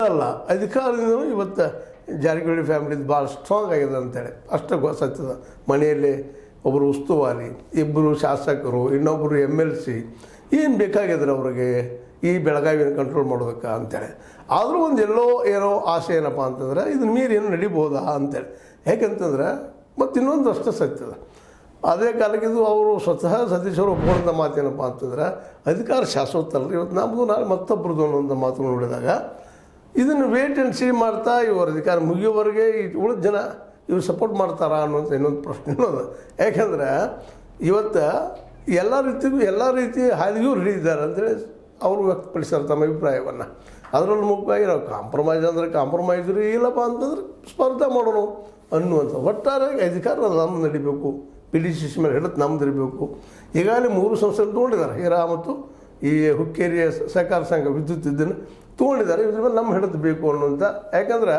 ಅಲ್ಲ, ಅಧಿಕಾರದಿಂದಲೂ ಇವತ್ತು ಜಾರಕಿಹೊಳಿ ಫ್ಯಾಮಿಲಿದು ಭಾಳ ಸ್ಟ್ರಾಂಗ್ ಆಗಿದೆ ಅಂತೇಳಿ ಅಷ್ಟು ಸತ್ಯದ. ಮನೆಯಲ್ಲಿ ಒಬ್ಬರು ಉಸ್ತುವಾರಿ, ಇಬ್ಬರು ಶಾಸಕರು, ಇನ್ನೊಬ್ಬರು MLC, ಏನು ಬೇಕಾಗಿದ್ರೆ ಅವ್ರಿಗೆ ಈ ಬೆಳಗಾವಿಯನ್ನು ಕಂಟ್ರೋಲ್ ಮಾಡೋದಕ್ಕೆ ಅಂತೇಳಿ. ಆದರೂ ಒಂದು ಏನೋ ಆಸೆ ಏನಪ್ಪ ಅಂತಂದ್ರೆ ಇದನ್ನ ಮೀರಿ ಏನು ನಡಿಬೋದಾ ಅಂತೇಳಿ. ಯಾಕೆಂತಂದ್ರೆ ಮತ್ತು ಇನ್ನೊಂದು ಅಷ್ಟು ಸತ್ಯದ. ಅದೇ ಕಾಲಕ್ಕೆ ಇದು ಅವರು ಸ್ವತಃ ಸತೀಶ್ ಅವರು ಒಪ್ಕೊಂಡ ಮಾತೇನಪ್ಪ ಅಂತಂದ್ರೆ ಅಧಿಕಾರ ಶಾಶ್ವತ ಅಲ್ಲ, ಇವತ್ತು ನಮ್ಮದು ನಾಳೆ ಮತ್ತೊಬ್ಬರದು ಅನ್ನೋಂಥ ಮಾತು ನೋಡಿದಾಗ ಇದನ್ನು ವೇಟ್ ಆ್ಯಂಡ್ ಸಿ ಮಾಡ್ತಾ ಇವ್ರ ಅಧಿಕಾರ ಮುಗಿಯೋವರೆಗೆ ಉಳಿದ ಜನ ಇವ್ರು ಸಪೋರ್ಟ್ ಮಾಡ್ತಾರಾ ಅನ್ನೋಂಥ ಇನ್ನೊಂದು ಪ್ರಶ್ನೆ ಅನ್ನೋದು. ಯಾಕೆಂದ್ರೆ ಇವತ್ತು ಎಲ್ಲ ರೀತಿ ಹಾದಿಗೂ ರೆಡಿ ಇದ್ದಾರೆ ಅಂತೇಳಿ ಅವರು ವ್ಯಕ್ತಪಡಿಸ್ತಾರೆ ತಮ್ಮ ಅಭಿಪ್ರಾಯವನ್ನು. ಅದರಲ್ಲಿ ಮುಖ್ಯವಾಗಿ ನಾವು ಕಾಂಪ್ರಮೈಸ್ ಇಲ್ಲಪ್ಪ ಅಂತಂದ್ರೆ ಸ್ಪರ್ಧೆ ಮಾಡೋಣ ಅನ್ನುವಂಥ ಒಟ್ಟಾರೆ ಅಧಿಕಾರ ನಮ್ಮದು ನಡಿಬೇಕು, PDCC ಮೇಲೆ ಹಿಡಿದು ನಮ್ದು ಇರಬೇಕು. ಈಗಾಗಲೇ 3 ಸಂಸ್ಥೆಗಳು ತೊಗೊಂಡಿದ್ದಾರೆ, ಹೀರಾ ಮತ್ತು ಈ ಹುಕ್ಕೇರಿಯ ಸಹಕಾರ ಸಂಘ ವಿದ್ಯುತ್ ಇದನ್ನು ತೊಗೊಂಡಿದ್ದಾರೆ. ಇದ್ರ ಮೇಲೆ ನಮ್ಮ ಹಿಡಿದು ಬೇಕು ಅನ್ನುವಂಥ. ಯಾಕಂದ್ರೆ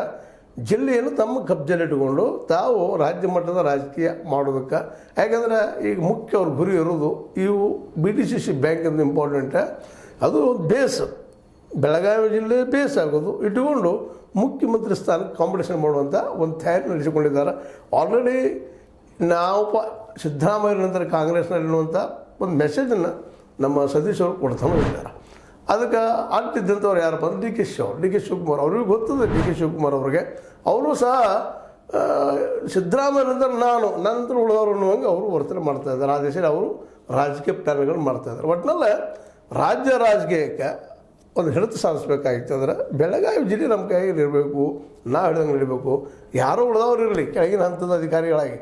ಜಿಲ್ಲೆಯನ್ನು ತಮ್ಮ ಕಬ್ಜಲ್ಲಿಟ್ಟುಕೊಂಡು ತಾವು ರಾಜ್ಯ ಮಟ್ಟದ ರಾಜಕೀಯ ಮಾಡೋದಕ್ಕೆ. ಯಾಕಂದ್ರೆ ಈಗ ಮುಖ್ಯ ಅವ್ರ ಗುರಿ ಇರೋದು ಇವು BDCC ಬ್ಯಾಂಕ್ ಅಂತ ಇಂಪಾರ್ಟೆಂಟ್. ಅದು ಬೇಸ್, ಬೆಳಗಾವಿ ಜಿಲ್ಲೆ ಬೇಸ್ ಆಗೋದು ಇಟ್ಟುಕೊಂಡು ಮುಖ್ಯಮಂತ್ರಿ ಸ್ಥಾನಕ್ಕೆ ಕಾಂಪಿಟೇಷನ್ ಮಾಡುವಂಥ ಒಂದು ತಯಾರಿ ನಡೆಸಿಕೊಂಡಿದ್ದಾರೆ. ಆಲ್ರೆಡಿ ನಾವು ಸಿದ್ದರಾಮಯ್ಯ ನಂತರ ಕಾಂಗ್ರೆಸ್ನಲ್ಲಿರುವಂಥ ಒಂದು ಮೆಸೇಜನ್ನು ನಮ್ಮ ಸತೀಶ್ ಅವರು ಕೊಡ್ತಾನೆ ಇದ್ದಾರೆ. ಅದಕ್ಕೆ ಅಂಟಿದ್ದಂಥವ್ರು ಯಾರಪ್ಪ ಅಂದ್ರೆ ಡಿ ಕೆ ಶಿವಕುಮಾರ್ ಅವ್ರಿಗೆ ಗೊತ್ತದೆ. ಡಿ ಕೆ ಶಿವಕುಮಾರ್ ಅವ್ರಿಗೆ ಅವರು ಸಹ ಸಿದ್ದರಾಮಯ್ಯ ನಂತರ ನಂತರ ಉಳಿದವರು ಅನ್ನುವಂಗೆ ಅವರು ವರ್ತನೆ ಮಾಡ್ತಾಯಿದ್ದಾರೆ. ಆ ದೇಶದಲ್ಲಿ ಅವರು ರಾಜಕೀಯ ಪ್ಲಾನ್ಗಳು ಮಾಡ್ತಾಯಿದ್ದಾರೆ. ಒಟ್ಟಿನಲ್ಲೇ ರಾಜ್ಯ ರಾಜಕೀಯಕ್ಕೆ ಒಂದು ಹಿಡಿತ ಸಾಧಿಸ್ಬೇಕಾಗಿತ್ತು ಅಂದ್ರೆ ಬೆಳಗಾವಿ ಜಿಲ್ಲೆ ನಮ್ಮ ಕೈಯಲ್ಲಿ ಇರಬೇಕು, ನಾವು ಹಿಡಿದಂಗೆ ನಡಿಬೇಕು. ಯಾರೋ ಉಳಿದವ್ರು ಇರಲಿ ಕೆಳಗಿನ ಹಂತದ ಅಧಿಕಾರಿಗಳಾಗಿ